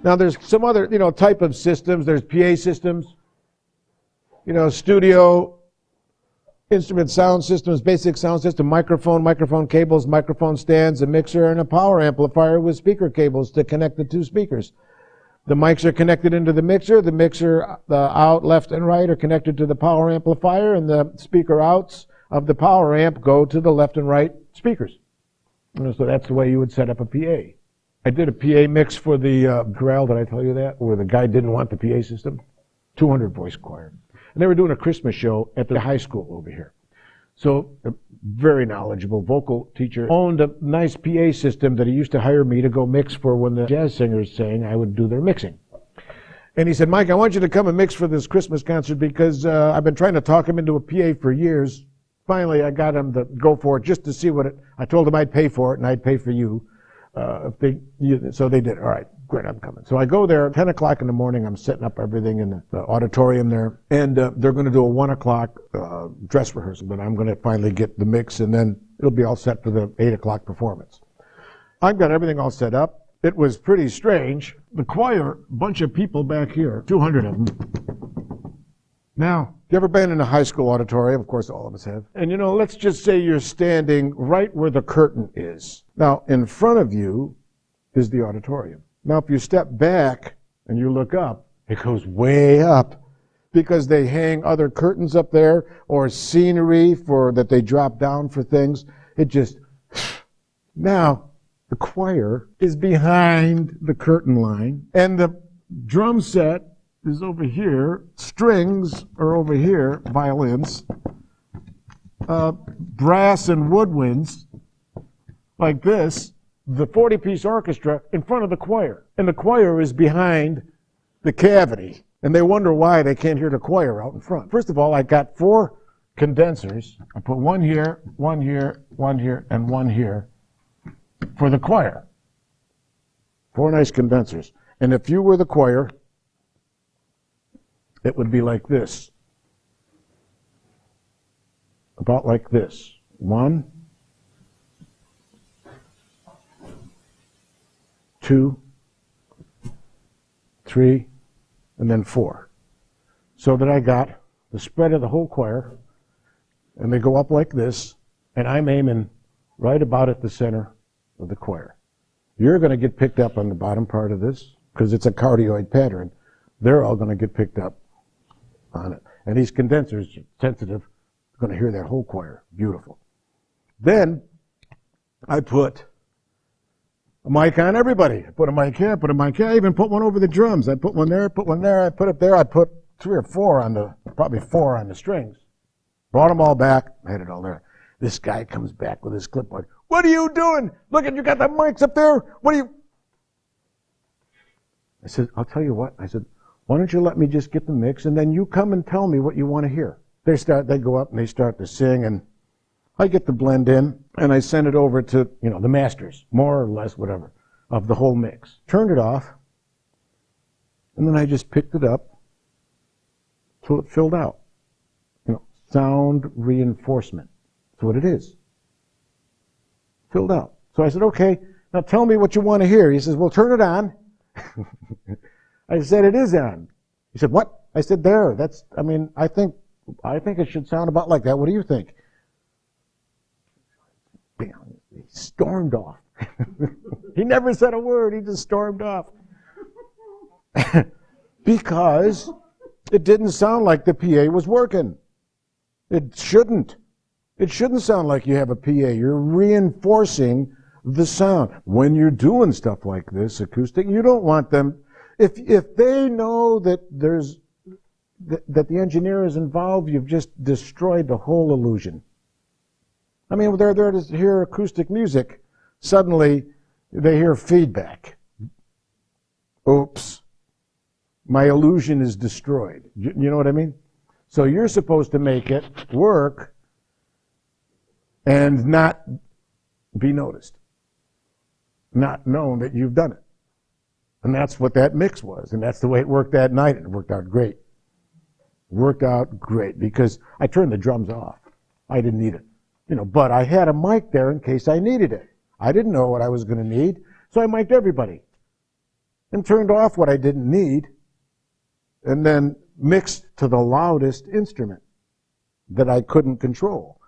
Now there's some other, type of systems. There's PA systems, studio, instrument sound systems, basic sound system, microphone cables, microphone stands, a mixer, and a power amplifier with speaker cables to connect the two speakers. The mics are connected into the mixer. The mixer, the out, left, and right are connected to the power amplifier, and the speaker outs of the power amp go to the left and right speakers. So that's the way you would set up a PA. I did a PA mix for the chorale, did I tell you that? Where the guy didn't want the PA system. 200 voice choir. And they were doing a Christmas show at the high school over here. So a very knowledgeable vocal teacher owned a nice PA system that he used to hire me to go mix for when the jazz singers sang. I would do their mixing. And he said, Mike, I want you to come and mix for this Christmas concert because I've been trying to talk him into a PA for years. Finally, I got him to go for it just to see what I told him I'd pay for it and I'd pay for you. So they did. All right, great, I'm coming. So I go there, 10 o'clock in the morning, I'm setting up everything in the auditorium there, and they're going to do a 1 o'clock dress rehearsal, but I'm going to finally get the mix, and then it'll be all set for the 8 o'clock performance. I've got everything all set up. It was pretty strange. The choir, bunch of people back here, 200 of them. Now, you ever been in a high school auditorium? Of course, all of us have. And let's just say you're standing right where the curtain is. Now, in front of you is the auditorium. Now, if you step back and you look up, it goes way up because they hang other curtains up there or scenery that they drop down for things. Now, the choir is behind the curtain line and the drum set is over here, strings are over here, violins, brass and woodwinds, like this, the 40-piece orchestra in front of the choir. And the choir is behind the cavity. And they wonder why they can't hear the choir out in front. First of all, I got 4 condensers. I put one here, one here, one here, and one here for the choir. 4 nice condensers. And if you were the choir, it would be like this. About like this. 1, 2, 3, and then 4. So that I got the spread of the whole choir, and they go up like this, and I'm aiming right about at the center of the choir. You're going to get picked up on the bottom part of this, because it's a cardioid pattern. They're all going to get picked up on it. And these condensers, sensitive, are going to hear that whole choir. Beautiful. Then I put a mic on everybody. I put a mic here, I put a mic here. I even put one over the drums. I put one there, I put one there, I put it there. I put 3 or 4 probably 4 on the strings. Brought them all back. I had it all there. This guy comes back with his clipboard. What are you doing? Look at you got the mics up there. What are you? I said, I'll tell you what. I said, why don't you let me just get the mix, and then you come and tell me what you want to hear. They go up and they start to sing, and I get the blend in, and I send it over to, the masters, more or less, whatever, of the whole mix. Turned it off, and then I just picked it up till it filled out. Sound reinforcement. That's what it is. Filled out. So I said, okay, now tell me what you want to hear. He says, well, turn it on. I said, it is on. He said, what? I said, there. I think it should sound about like that. What do you think? Bam. He stormed off. He never said a word. He just stormed off. Because it didn't sound like the PA was working. It shouldn't. It shouldn't sound like you have a PA. You're reinforcing the sound. When you're doing stuff like this, acoustic, you don't want them. If they know that that the engineer is involved, you've just destroyed the whole illusion. They're there to hear acoustic music. Suddenly, they hear feedback. Oops. My illusion is destroyed. You know what I mean? So you're supposed to make it work and not be noticed. Not known that you've done it. And that's what that mix was. And that's the way it worked that night. It worked out great. Worked out great because I turned the drums off. I didn't need it. But I had a mic there in case I needed it. I didn't know what I was going to need, so I mic'd everybody. and turned off what I didn't need, and then mixed to the loudest instrument that I couldn't control.